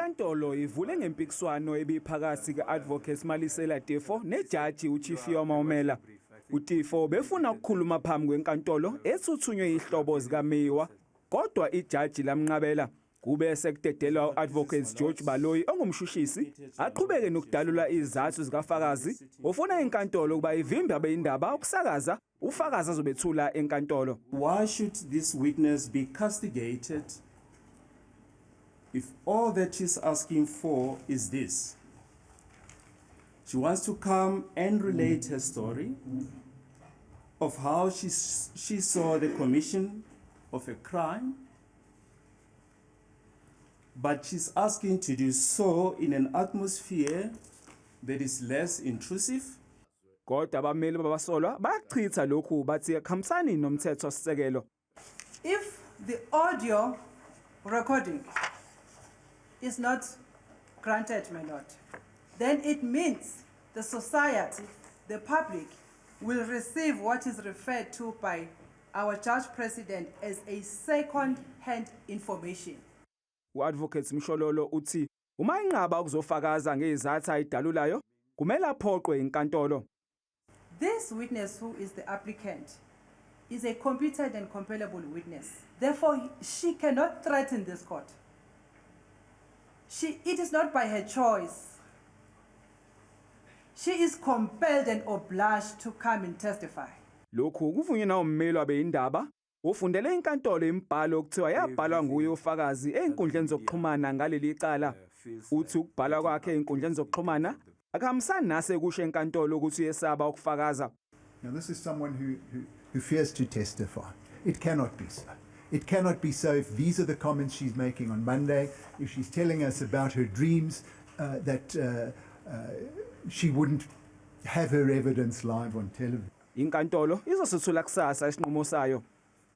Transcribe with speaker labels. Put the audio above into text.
Speaker 1: Inkantolo ivule ngempikiswano ebiphakathi ke-advocate Malisela Tifo nejaji uChifiwa Maumela. uTifo befuna ukukhuluma phambi kwenkantolo esuthunywe ihlobo zikaMeyiwa, kodwa ijaji lamnqabela. Kube sekudedelwa u-advocate George Baloyi ongumshushisi aqhubeke nokudalula izathu zikafakazi ufuna inkantolo ukuba ivimbe abezindaba ukusakaza ufakazi azobethula enkantolo.
Speaker 2: Why should this witness be castigated if all that she's asking for is this? She wants to come and relate her story of how she saw the commission of a crime, but she's asking to do so in an atmosphere that is less intrusive.
Speaker 1: Kodwa abameli babasolwa bachitha lokhu bathi akhambisani nomthetho sisekelo.
Speaker 3: If the audio recording is not granted, my lord, then it means the society, the public, will receive what is referred to by our judge president as a second-hand information.
Speaker 1: U-advocate Mshololo uthi uma inqaba ukuzofakaza ngezathu ayidalulayo kumele aphoqwe inkantolo.
Speaker 3: This witness, who is the applicant, is a competent and compellable witness. Therefore, she cannot threaten this court. It is not by her choice. She is compelled and obliged to come and testify.
Speaker 1: Lokhu kuvunyelwa ummeli wabezindaba ufundele inkantolo imibhalo okuthiwa yabhalwa nguye ufakazi einkundleni zokuxhumana ngaleli cala. Uthi ukubhala kwakhe einkundleni zokuxhumana akuhambisani nase kusho enkantolo ukuthi uyesaba ukufakaza.
Speaker 4: Now this is someone who fears to testify. It cannot be so. It cannot be so if these are the comments she's making on Monday, if she's telling us about her dreams that she wouldn't have her evidence live on television.
Speaker 1: Inkantolo izosethula kusasa isinqumo sayo.